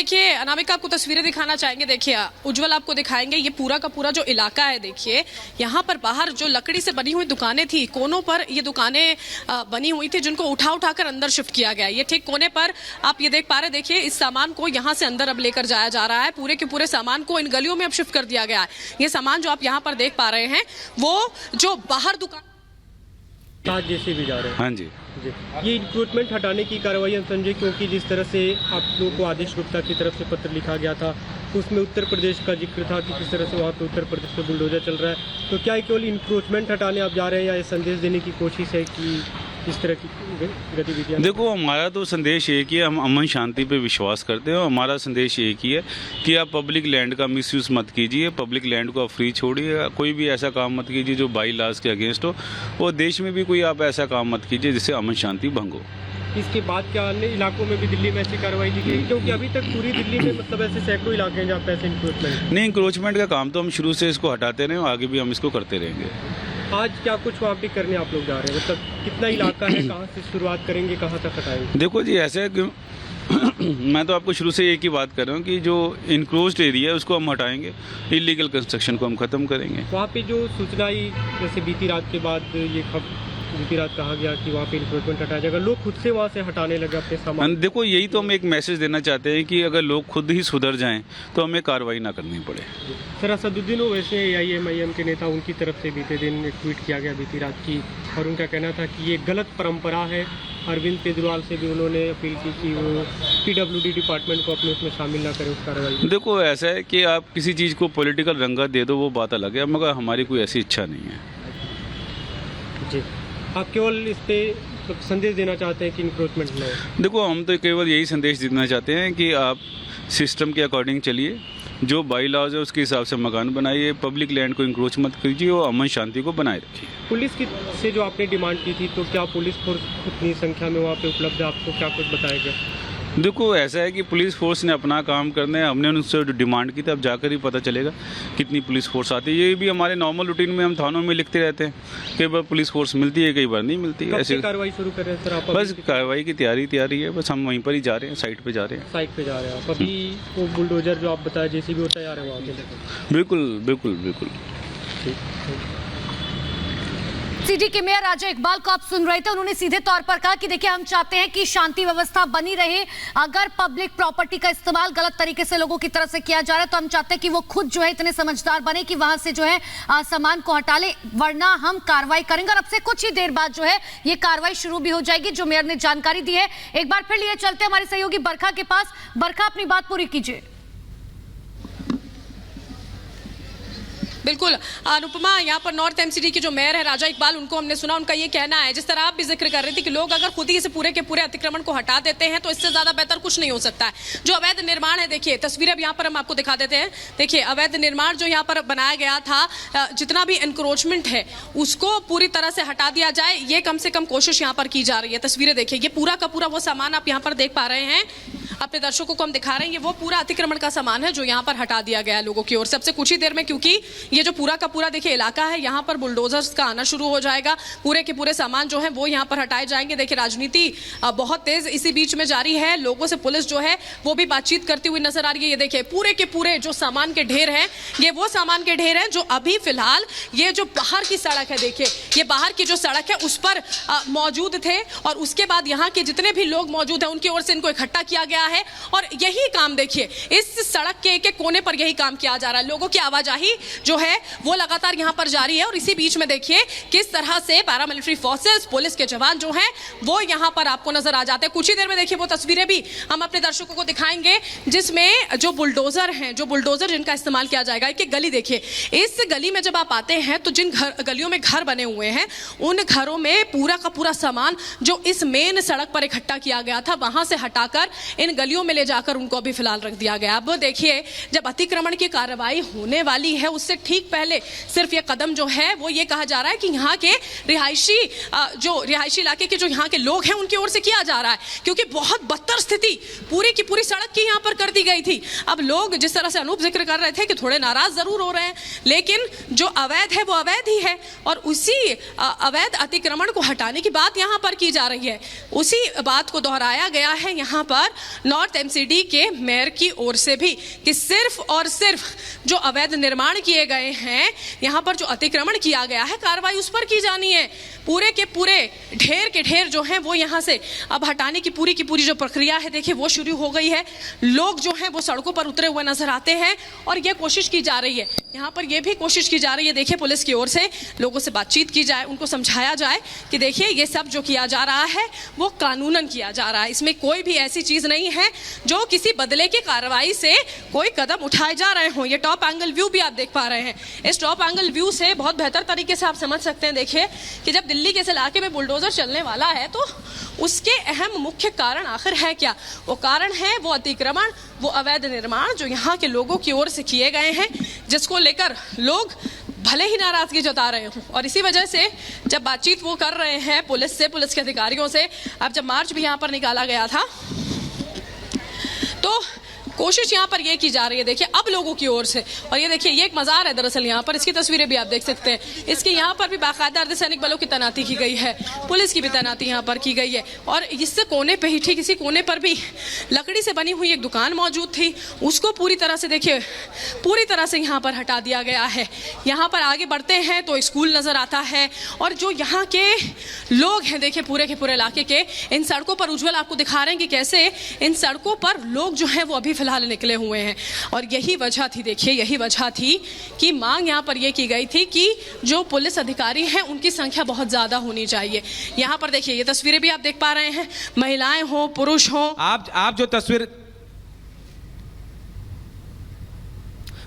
देखिए अनामिका आपको तस्वीरें दिखाना चाहेंगे। देखिए उज्जवल आपको दिखाएंगे ये पूरा का पूरा जो इलाका है। देखिए यहाँ पर बाहर जो लकड़ी से बनी हुई दुकानें थी, कोनों पर ये दुकानें बनी हुई थी जिनको उठा कर अंदर शिफ्ट किया गया। ये ठीक कोने पर आप ये देख पा रहे हैं। देखिए इस सामान को यहाँ से अंदर अब लेकर जाया जा रहा है। पूरे के पूरे सामान को इन गलियों में अब शिफ्ट कर दिया गया है। ये सामान जो आप यहाँ पर देख पा रहे हैं वो जो बाहर दुकान जैसे भी जा रहे हैं। हाँ जी ये इंक्रोचमेंट हटाने की कार्रवाई हम समझे, क्योंकि जिस तरह से आप लोगों को आदेश गुप्ता की तरफ से पत्र लिखा गया था उसमें उत्तर प्रदेश का जिक्र था कि किस तरह से वहाँ पे उत्तर प्रदेश में बुलडोजर चल रहा है। तो क्या केवल इंक्रोचमेंट हटाने आप जा रहे हैं या ये संदेश देने की कोशिश है कि इस तरह की गतिविधियाँ? देखो हमारा तो संदेश एक ही है, हम अमन शांति पे विश्वास करते हैं। हमारा संदेश एक ही है कि आप पब्लिक लैंड का मिसयूज मत कीजिए, पब्लिक लैंड को आप फ्री छोड़िए, कोई भी ऐसा काम मत कीजिए जो बाई लॉज के अगेंस्ट हो, और देश में भी कोई आप ऐसा काम मत कीजिए जिससे अमन शांति भंग हो। इसके बाद क्या अन्य इलाकों में भी दिल्ली में ऐसी कार्रवाई की गई? क्योंकि अभी तक पूरी दिल्ली में मतलब ऐसे सैकड़ों इलाके हैं जहाँ पे ऐसे इंक्रोचमेंट नहीं, इंक्रोचमेंट का काम तो हम शुरू से इसको हटाते रहे, आगे भी हम इसको करते रहेंगे। आज क्या कुछ वहाँ पे करने आप लोग जा रहे हैं? मतलब कितना इलाका है, कहाँ से शुरुआत करेंगे, कहाँ तक हटाएंगे? देखो जी ऐसा है कि मैं तो आपको शुरू से एक ही बात कर रहा हूँ कि जो इनक्लोज्ड एरिया है उसको हम हटाएंगे, इलीगल कंस्ट्रक्शन को हम ख़त्म करेंगे। वहाँ पे जो सूचना आई, जैसे बीती रात के बाद ये बीती रात कहा गया कि वहाँ पे इंक्रोचमेंट हटाया जाएगा, लोग खुद से वहाँ से हटाने लगे अपने सामान। देखो यही तो हम एक मैसेज देना चाहते हैं कि अगर लोग खुद ही सुधर जाएं तो हमें कार्रवाई ना करनी पड़े। सर असदुद्दीन वैसे AIM के नेता, उनकी तरफ से बीते दिन एक ट्वीट किया गया बीती रात की, और उनका कहना था कि ये गलत परंपरा है। अरविंद केजरीवाल से भी उन्होंने अपील की कि वो PWD डिपार्टमेंट को अपने उसमें शामिल ना करें उस कार्रवाई में। देखो ऐसा है कि आप किसी चीज़ को पॉलिटिकल रंगत दे दो वो बात अलग है, मगर हमारी कोई ऐसी इच्छा नहीं है। जी, आप केवल इस पे संदेश देना चाहते हैं कि इंक्रोचमेंट न हो? देखो हम तो केवल यही संदेश देना चाहते हैं कि आप सिस्टम के अकॉर्डिंग चलिए, जो बाई लॉज है उसके हिसाब से मकान बनाइए, पब्लिक लैंड को इंक्रोच मत कीजिए और अमन शांति को बनाए रखिए। पुलिस की से जो आपने डिमांड की थी, तो क्या पुलिस फोर्स उतनी संख्या में वहाँ पे उपलब्ध है? आपको क्या कुछ बताया गया? देखो ऐसा है कि पुलिस फोर्स ने अपना काम करना है, हमने उनसे जो डिमांड की थी अब जाकर ही पता चलेगा कितनी पुलिस फोर्स आती है। ये भी हमारे नॉर्मल रूटीन में हम थानों में लिखते रहते हैं, कई बार पुलिस फोर्स मिलती है, कई बार नहीं मिलती है। ऐसे कार्रवाई शुरू कर रहे हैं सर आप? बस कार्रवाई की तैयारी है, बस हम वहीं पर ही जा रहे हैं, साइट पे जा रहे हैं। साइट पे जा रहे हैं आप अभी? वो बुलडोजर जो आप बताया JCB वो तैयार है वहाँ पे? बिल्कुल। सिटी के मेयर राजा इकबाल को आप सुन रहे थे। उन्होंने सीधे तौर पर कहा कि देखिए हम चाहते हैं कि शांति व्यवस्था बनी रहे। अगर पब्लिक प्रॉपर्टी का इस्तेमाल गलत तरीके से लोगों की तरफ से किया जा रहा है तो हम चाहते हैं कि वो खुद जो है इतने समझदार बने कि वहां से जो है सामान को हटा ले, वरना हम कार्रवाई करेंगे। और अब से कुछ ही देर बाद जो है ये कार्रवाई शुरू भी हो जाएगी, जो मेयर ने जानकारी दी है। एक बार फिर लिए चलते हमारे सहयोगी बरखा के पास। बरखा अपनी बात पूरी कीजिए। बिल्कुल अनुपमा, यहाँ पर नॉर्थ MCD के जो मेयर है राजा इकबाल, उनको हमने सुना, उनका ये कहना है, जिस तरह आप भी जिक्र कर रही थी कि लोग अगर खुद ही इसे पूरे के पूरे अतिक्रमण को हटा देते हैं तो इससे ज्यादा बेहतर कुछ नहीं हो सकता है। जो अवैध निर्माण है, देखिए तस्वीरें अब यहाँ पर हम आपको दिखा देते हैं। देखिए अवैध निर्माण जो यहाँ पर बनाया गया था, जितना भी एनक्रोचमेंट है उसको पूरी तरह से हटा दिया जाए, ये कम से कम कोशिश यहाँ पर की जा रही है। तस्वीरें देखिए, ये पूरा का पूरा वो सामान आप यहाँ पर देख पा रहे हैं, अपने दर्शकों को हम दिखा रहे हैं। ये वो पूरा अतिक्रमण का सामान है जो यहाँ पर हटा दिया गया है लोगों की ओर से। सबसे कुछ ही देर में, क्योंकि ये जो पूरा का पूरा देखिए इलाका है, यहाँ पर बुलडोजर्स का आना शुरू हो जाएगा। पूरे के पूरे सामान जो है वो यहाँ पर हटाए जाएंगे। देखिए राजनीति बहुत तेज इसी बीच में जारी है। लोगों से पुलिस जो है वो भी बातचीत करती हुई नजर आ रही है। ये देखिए पूरे के पूरे जो सामान के ढेर हैं, ये वो सामान के ढेर हैं जो अभी फिलहाल ये जो बाहर की सड़क है, देखिए ये बाहर की जो सड़क है उस पर मौजूद थे, और उसके बाद यहाँ के जितने भी लोग मौजूद हैं उनकी ओर से इनको इकट्ठा किया गया है। और यही काम देखिए इस सड़क के एक एक कोने पर यही काम किया जा रहा है। लोगों की आवाजाही जो है वो लगातार यहाँ पर जारी है, और इसी बीच में देखिए किस तरह से पैरामिलिट्री फोर्सेस, पुलिस के जवान जो हैं वो यहाँ पर आपको नजर आ जाते हैं। कुछ ही देर में देखिए वो तस्वीरें भी हम अपने दर्शकों को दिखाएंगे जिसमें जो बुलडोजर हैं, जो बुलडोजर जिनका इस्तेमाल किया जाएगा। एक गली देखिए, इस गली में जब आप आते हैं तो जिन गलियों में घर बने हुए हैं उन घरों में पूरा का पूरा सामान जो इस मेन सड़क पर इकट्ठा किया गया था वहां से हटाकर इन गलियों में ले जाकर उनको अभी फिलहाल रख दिया गया। अब देखिए जब अतिक्रमण की कार्रवाई होने वाली है उससे ठीक पहले सिर्फ ये कदम जो है वो ये कहा जा रहा है कि यहाँ के रिहायशी इलाके के जो यहाँ के लोग हैं उनकी ओर से किया जा रहा है, क्योंकि बहुत बदतर स्थिति पूरी की पूरी सड़क की यहाँ पर कर दी गई थी। अब लोग जिस तरह से अनूप जिक्र कर रहे थे कि थोड़े नाराज जरूर हो रहे हैं, लेकिन जो अवैध है वो अवैध ही है, और उसी अवैध अतिक्रमण को हटाने की बात यहाँ पर की जा रही है। उसी बात को दोहराया गया है यहाँ पर नॉर्थ एमसीडी के मेयर की ओर से भी कि सिर्फ और सिर्फ जो अवैध निर्माण किए गए हैं, यहाँ पर जो अतिक्रमण किया गया है, कार्रवाई उस पर की जानी है। पूरे के पूरे ढेर के ढेर जो हैं वो यहाँ से अब हटाने की पूरी जो प्रक्रिया है देखिए वो शुरू हो गई है। लोग जो हैं वो सड़कों पर उतरे हुए नजर आते हैं और ये कोशिश की जा रही है, यहाँ पर ये भी कोशिश की जा रही है देखिए पुलिस की ओर से लोगों से बातचीत की जाए, उनको समझाया जाए कि देखिए ये सब जो किया जा रहा है वो कानूनन किया जा रहा है, इसमें कोई भी ऐसी चीज नहीं है जो किसी बदले की कार्रवाई से कोई कदम उठाए जा रहे हों। ये टॉप एंगल व्यू भी आप देख पा रहे हैं, इस टॉप एंगल व्यू से बहुत बेहतर तरीके से आप समझ सकते हैं। देखिए कि जब दिल्ली के इस इलाके में बुलडोजर चलने वाला है तो उसके अहम मुख्य कारण आखिर है क्या? वो कारण है वो अतिक्रमण, वो अवैध निर्माण जो यहाँ के लोगों की ओर से किए गए हैं, जिसको लेकर लोग भले ही नाराजगी जता रहे हों। और इसी वजह से जब बातचीत वो कर रहे हैं पुलिस से, पुलिस के अधिकारियों से, अब जब मार्च भी यहाँ पर निकाला गया था तो कोशिश यहाँ पर ये की जा रही है देखिए अब लोगों की ओर से। और ये देखिए ये एक मज़ार है दरअसल, यहाँ पर इसकी तस्वीरें भी आप देख सकते हैं। इसके यहाँ पर भी बाकायदा अर्धसैनिक बलों की तैनाती की गई है, पुलिस की भी तैनाती यहाँ पर की गई है। और इससे कोने पे ही ठीक इसी कोने पर भी लकड़ी से बनी हुई एक दुकान मौजूद थी, उसको पूरी तरह से देखिए पूरी तरह से यहाँ पर हटा दिया गया है। यहाँ पर आगे बढ़ते हैं तो स्कूल नज़र आता है और जो यहाँ के लोग हैं देखिए पूरे के पूरे इलाके के, इन सड़कों पर उज्ज्वल आपको दिखा रहे हैं कि कैसे इन सड़कों पर लोग जो हैं वो अभी फिलहाल निकले हुए हैं। और यही वजह थी देखिए, यही वजह थी कि मांग यहाँ पर यह की गई थी कि जो पुलिस अधिकारी हैं उनकी संख्या बहुत ज्यादा होनी चाहिए। यहाँ पर देखिए ये तस्वीरें भी आप देख पा रहे हैं, महिलाएं हो पुरुष हो। आप जो तस्वीर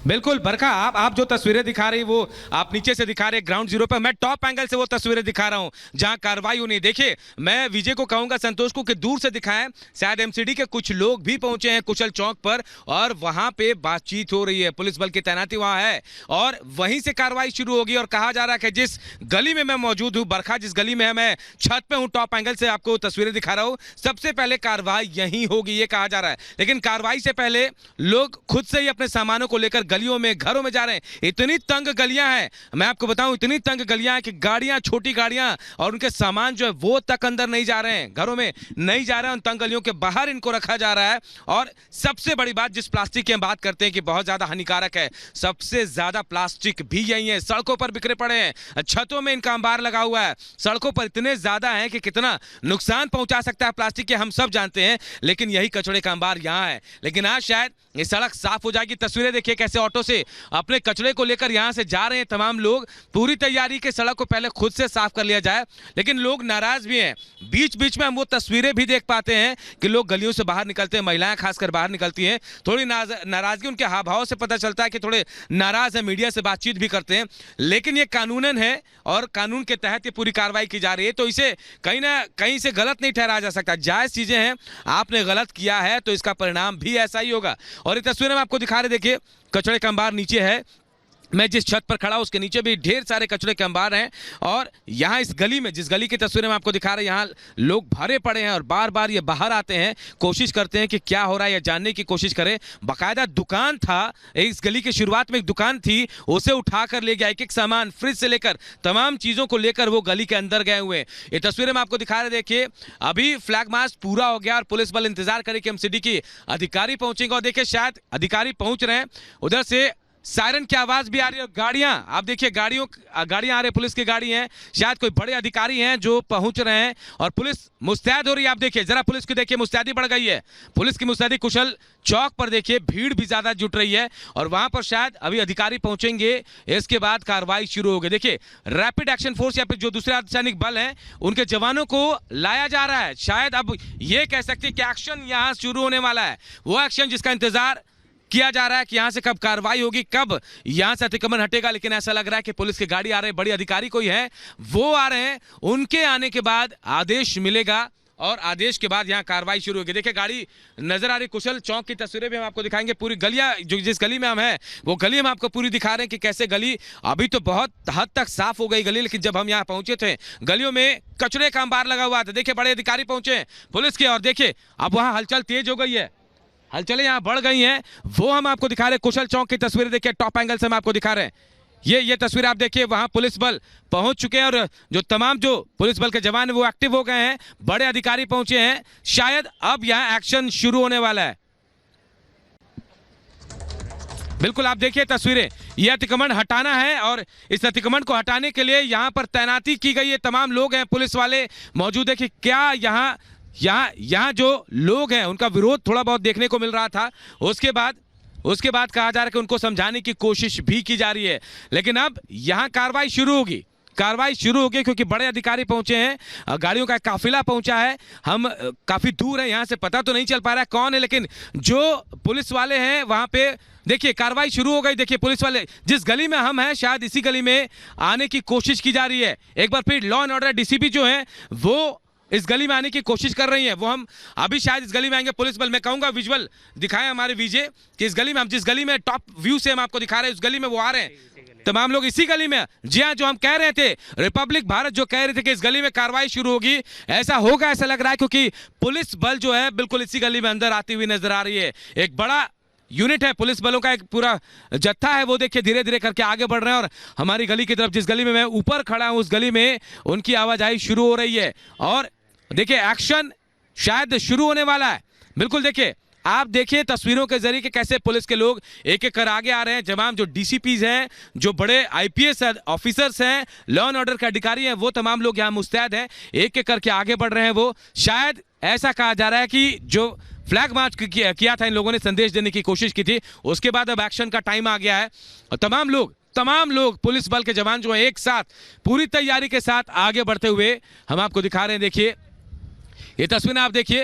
बिल्कुल बरखा, आप जो तस्वीरें दिखा रही वो आप नीचे से दिखा रहे ग्राउंड जीरो पर, मैं टॉप एंगल से वो तस्वीरें दिखा रहा हूं जहां कार्रवाई होनी। देखिए मैं विजय को कहूंगा, संतोष को, कि दूर से दिखाएं। शायद एमसीडी के कुछ लोग भी पहुंचे हैं कुशल चौक पर और वहां पे बातचीत हो रही है, पुलिस बल की तैनाती वहां है और वहीं से कार्रवाई शुरू होगी। और कहा जा रहा है कि जिस गली में मैं मौजूद हूं, बरखा जिस गली में है, मैं छत पे हूं, टॉप एंगल से आपको तस्वीरें दिखा रहा हूं, सबसे पहले कार्रवाई यहीं होगी ये कहा जा रहा है। लेकिन कार्रवाई से पहले लोग खुद से ही अपने सामानों को लेकर गलियों में घरों में जा रहे हैं। इतनी तंग गलियां हैं, मैं आपको बताऊं इतनी तंग गलियां हैं कि गाड़ियां, छोटी गाड़ियां और उनके सामान जो है वो तक अंदर नहीं जा रहे हैं, घरों में नहीं जा रहे हैं, उन तंग गलियों के बाहर इनको रखा जा रहा है। और सबसे बड़ी बात, जिस प्लास्टिक की हम बात करते हैं कि बहुत ज्यादा हानिकारक है, सबसे ज्यादा प्लास्टिक भी यही है, सड़कों पर बिखरे पड़े हैं, छतों में इनका अंबार लगा हुआ है, सड़कों पर इतने ज्यादा है कि कितना नुकसान पहुंचा सकता है प्लास्टिक के हम सब जानते हैं। लेकिन यही कचड़े का अंबार यहां है। लेकिन आज शायद ये सड़क साफ हो जाएगी। तस्वीरें देखिए कैसे ऑटो से अपने कचरे को लेकर यहां से जा रहे हैं तमाम लोग, पूरी तैयारी के सड़क को पहले खुद से साफ कर लिया जाए। लेकिन लोग नाराज भी हैं, बीच बीच में हम वो तस्वीरें भी देख पाते हैं कि लोग गलियों से बाहर निकलते हैं, महिलाएं खासकर बाहर निकलती हैं, थोड़ी नाराजगी उनके हाव भाव से पता चलता है कि थोड़े नाराज है, मीडिया से बातचीत भी करते हैं। लेकिन ये कानूनन है और कानून के तहत ये पूरी कार्रवाई की जा रही है, तो इसे कहीं ना कहीं से गलत नहीं ठहराया जा सकता। जायज चीजें हैं, आपने गलत किया है तो इसका परिणाम भी ऐसा ही होगा। और ये तस्वीरें में आपको दिखा रहे, देखिए कचड़े का अंबार नीचे है, मैं जिस छत पर खड़ा हूं उसके नीचे भी ढेर सारे कचरे के अंबार हैं। और यहाँ इस गली में, जिस गली की तस्वीरें मैं आपको दिखा रहे हैं, यहाँ लोग भरे पड़े हैं और बार बार ये बाहर आते हैं, कोशिश करते हैं कि क्या हो रहा है या जानने की कोशिश करें। बाकायदा दुकान था, इस गली की शुरुआत में एक दुकान थी, उसे उठा कर ले गया, एक एक सामान फ्रिज से लेकर तमाम चीज़ों को लेकर वो गली के अंदर गए हुए हैं। ये तस्वीरें मैं आपको दिखा रहे, देखिए अभी फ्लैग मार्च पूरा हो गया और पुलिस बल इंतजार करे कि एमसीडी की अधिकारी पहुंचेंगे। और देखिए शायद अधिकारी पहुंच रहे हैं, उधर से सायरन की आवाज भी आ रही है। गाड़ियां आप देखिए, गाड़ियां आ रही है, पुलिस की गाड़ी है, शायद कोई बड़े अधिकारी हैं जो पहुंच रहे हैं और पुलिस मुस्तैद हो रही है। आप देखिए जरा पुलिस की देखिए, मुस्तैदी बढ़ गई है, पुलिस की मुस्तैदी। कुशल चौक पर देखिए भीड़ भी ज्यादा जुट रही है और वहां पर शायद अभी अधिकारी पहुंचेंगे, इसके बाद कार्रवाई शुरू होगी। देखिए रैपिड एक्शन फोर्स या फिर जो दूसरे अर्धसैनिक बल हैं उनके जवानों को लाया जा रहा है। शायद अब ये कह सकते हैं कि एक्शन यहां शुरू होने वाला है, वो एक्शन जिसका इंतजार किया जा रहा है कि यहां से कब कार्रवाई होगी, कब यहां से अतिक्रमण हटेगा। लेकिन ऐसा लग रहा है कि पुलिस की गाड़ी आ रही है, बड़ी अधिकारी कोई है वो आ रहे हैं, उनके आने के बाद आदेश मिलेगा और आदेश के बाद यहां कार्रवाई शुरू होगी। देखिए गाड़ी नजर आ रही, कुशल चौक की तस्वीरें भी हम आपको दिखाएंगे। पूरी गलियां, जो जिस गली में हम हैं वो गली हम आपको पूरी दिखा रहे हैं कि कैसे गली अभी तो बहुत हद तक साफ हो गई गली, लेकिन जब हम यहाँ पहुंचे थे गलियों में कचरे का अंबार लगा हुआ था। देखिए बड़े अधिकारी पहुंचे पुलिस के और देखिए अब वहां हलचल तेज हो गई है, हलचलें यहाँ बढ़ गई हैं, वो हम आपको दिखा रहे हैं। कुशल चौक की तस्वीरें देखिए, टॉप एंगल से हम आपको दिखा रहे हैं। ये तस्वीर आप देखिए, वहां पुलिस बल पहुंच चुके हैं और जो तमाम जो पुलिस बल के जवान हैं वो एक्टिव हो गए हैं, बड़े अधिकारी पहुंचे हैं। शायद अब यहां एक्शन शुरू होने वाला है। बिल्कुल आप देखिए तस्वीरें, ये अतिक्रमण हटाना है और इस अतिक्रमण को हटाने के लिए यहाँ पर तैनाती की गई है। तमाम लोग हैं, पुलिस वाले मौजूद है कि क्या यहाँ जो लोग हैं उनका विरोध थोड़ा बहुत देखने को मिल रहा था। उसके बाद कहा जा रहा है कि उनको समझाने की कोशिश भी की जा रही है, लेकिन अब यहाँ कार्रवाई शुरू होगी क्योंकि बड़े अधिकारी पहुंचे हैं, गाड़ियों का काफिला पहुंचा है। हम काफी दूर हैं यहाँ से, पता तो नहीं चल पा रहा है कौन है, लेकिन जो पुलिस वाले हैं वहां पे देखिए कार्रवाई शुरू हो गई। देखिए पुलिस वाले जिस गली में हम हैं शायद इसी गली में आने की कोशिश की जा रही है। एक बार फिर लॉ एंड ऑर्डर डीसीपी जो है वो इस गली में आने की कोशिश कर रही है। वो हम अभी शायद इस गली में आएंगे। पुलिस बल, मैं कहूंगा विजुअल दिखाएं हमारे विजय कि इस गली में हम जिस गली में टॉप व्यू से हम आपको दिखा रहे हैं उस गली में वो आ रहे हैं। तमाम लोग इसी गली में। जी हाँ, जो हम कह रहे थे, रिपब्लिक भारत जो कह रहे थे कि इस गली में कार्रवाई शुरू होगी, ऐसा होगा ऐसा लग रहा है, क्योंकि पुलिस बल जो है बिल्कुल इसी गली में अंदर आती हुई नजर आ रही है। एक बड़ा यूनिट है पुलिस बलों का, एक पूरा जत्था है, वो देखिए धीरे धीरे करके आगे बढ़ रहे हैं और हमारी गली की तरफ, जिस गली में मैं ऊपर खड़ा हूं उस गली में उनकी आवाजाही शुरू हो रही है और देखिए एक्शन शायद शुरू होने वाला है। बिल्कुल देखिए, आप देखिए तस्वीरों के जरिए कि कैसे पुलिस के लोग एक एक कर आगे आ रहे हैं। तमाम जो डीसीपीज हैं, जो बड़े आईपीएस ऑफिसर्स हैं, लॉ एंड ऑर्डर के अधिकारी हैं, वो तमाम लोग यहाँ मुस्तैद हैं, एक एक करके आगे बढ़ रहे हैं। वो शायद ऐसा कहा जा रहा है कि जो फ्लैग मार्च किया था इन लोगों ने, संदेश देने की कोशिश की थी, उसके बाद अब एक्शन का टाइम आ गया है और तमाम लोग पुलिस बल के जवान जो है एक साथ पूरी तैयारी के साथ आगे बढ़ते हुए हम आपको दिखा रहे हैं। देखिए ये तस्वीरें आप देखिए,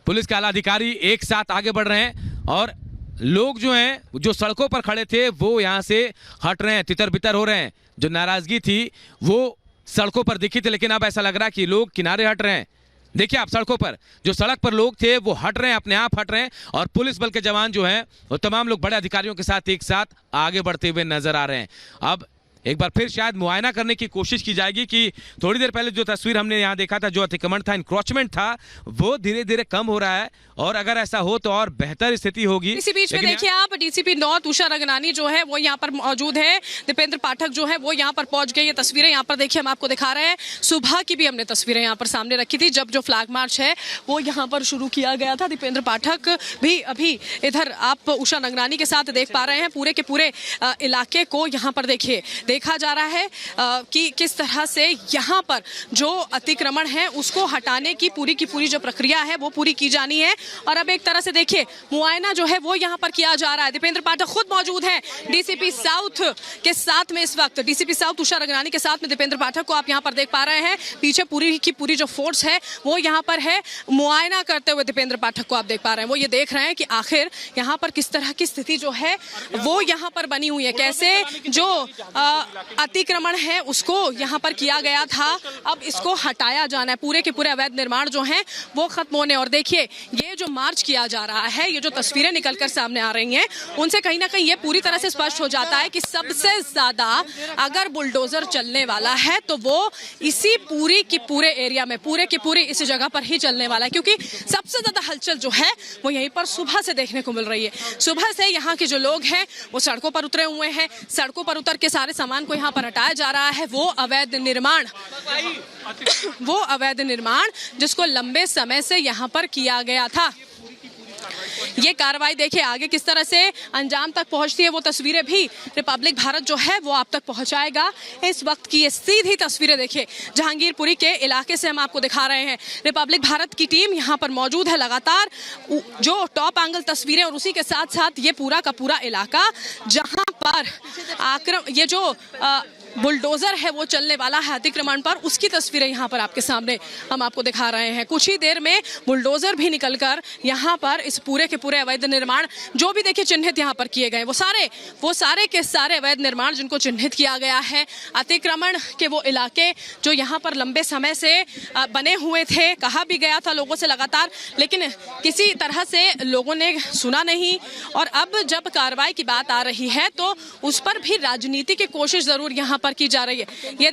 पुलिस के आला अधिकारी एक साथ आगे बढ़ रहे हैं और लोग जो हैं जो सड़कों पर खड़े थे वो यहाँ से हट रहे हैं, तितर बितर हो रहे हैं। जो नाराजगी थी वो सड़कों पर दिखी थी, लेकिन अब ऐसा लग रहा है कि लोग किनारे हट रहे हैं। देखिए आप सड़कों पर जो सड़क पर लोग थे वो हट रहे हैं, अपने आप हट रहे हैं और पुलिस बल के जवान जो हैं वो तमाम लोग बड़े अधिकारियों के साथ एक साथ आगे बढ़ते हुए नजर आ रहे हैं। अब एक बार फिर शायद मुआयना करने की कोशिश की जाएगी कि थोड़ी देर पहले जो तस्वीर हमने यहाँ देखा था, जो अतिक्रमण था, इंक्रोचमेंट था, वो धीरे धीरे कम हो रहा है और अगर ऐसा हो तो और बेहतर स्थिति होगी। इसी बीच में देखिए आप डीसीपी नॉर्थ उषा रंगनानी जो है वो यहाँ पर मौजूद है, दीपेंद्र पाठक जो है वो यहाँ पर पहुंच गए। ये तस्वीरें यहाँ पर देखिए हम आपको दिखा रहे हैं। सुबह की भी हमने तस्वीरें यहाँ पर सामने रखी थी जब जो फ्लैग मार्च है वो यहाँ पर शुरू किया गया था। दीपेंद्र पाठक भी अभी इधर आप उषा रंगनानी के साथ देख पा रहे हैं। पूरे के पूरे इलाके को यहाँ पर देखिए देखा जा रहा है कि किस तरह से यहाँ पर जो अतिक्रमण है उसको हटाने की पूरी जो प्रक्रिया है वो पूरी की जानी है। और अब एक तरह से देखिए मुआयना जो है वो यहाँ पर किया जा रहा है। दीपेंद्र पाठक खुद मौजूद हैं डीसीपी साउथ के साथ में, इस वक्त डीसीपी साउथ उषा रंगनानी के साथ में दीपेंद्र पाठक को आप यहाँ पर देख पा रहे हैं। पीछे पूरी की पूरी जो फोर्स है वो यहाँ पर है। मुआयना करते हुए दीपेंद्र पाठक को आप देख पा रहे हैं। वो ये देख रहे हैं कि आखिर यहाँ पर किस तरह की स्थिति जो है वो यहाँ पर बनी हुई है, कैसे जो अतिक्रमण है उसको यहाँ पर किया गया था अब इसको हटाया जाना है। पूरे के पूरे अवैध निर्माण जो हैं वो खत्म होने। और देखिए ये जो मार्च किया जा रहा है, ये जो तस्वीरें निकलकर सामने आ रही हैं उनसे कहीं ना कहीं ये पूरी तरह से स्पष्ट हो जाता है कि सबसे ज्यादा अगर बुलडोजर चलने वाला है तो वो इसी पूरी की पूरे एरिया में, पूरे की पूरी इस जगह पर ही चलने वाला है, क्योंकि सबसे ज्यादा हलचल जो है वो यहीं पर सुबह से देखने को मिल रही है। सुबह से यहाँ के जो लोग हैं वो सड़कों पर उतरे हुए हैं। सड़कों पर उतर के सारे सामान को यहाँ पर हटाया जा रहा है। वो अवैध निर्माण जिसको लंबे समय से यहाँ पर किया गया था। ये कार्रवाई देखिए आगे किस तरह से अंजाम तक पहुंचती है, वो तस्वीरें भी रिपब्लिक भारत जो है वो आप तक पहुंचाएगा। इस वक्त की ये सीधी तस्वीरें देखिए जहांगीरपुरी के इलाके से हम आपको दिखा रहे हैं। रिपब्लिक भारत की टीम यहाँ पर मौजूद है लगातार, जो टॉप एंगल तस्वीरें और उसी के साथ साथ ये पूरा का पूरा इलाका जहां पर ये जो बुलडोजर है वो चलने वाला है अतिक्रमण पर, उसकी तस्वीरें यहाँ पर आपके सामने हम आपको दिखा रहे हैं। कुछ ही देर में बुलडोजर भी निकलकर यहाँ पर इस पूरे के पूरे अवैध निर्माण जो भी देखिए चिन्हित यहाँ पर किए गए वो सारे के सारे अवैध निर्माण जिनको चिन्हित किया गया है, अतिक्रमण के वो इलाके जो यहाँ पर लंबे समय से बने हुए थे। कहा भी गया था लोगों से लगातार, लेकिन किसी तरह से लोगों ने सुना नहीं। और अब जब कार्रवाई की बात आ रही है तो उस पर भी राजनीति की कोशिश जरूर यहाँ पर की जा रही है। ये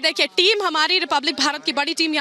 देखिए टीम हमारी रिपब्लिक भारत की बड़ी टीम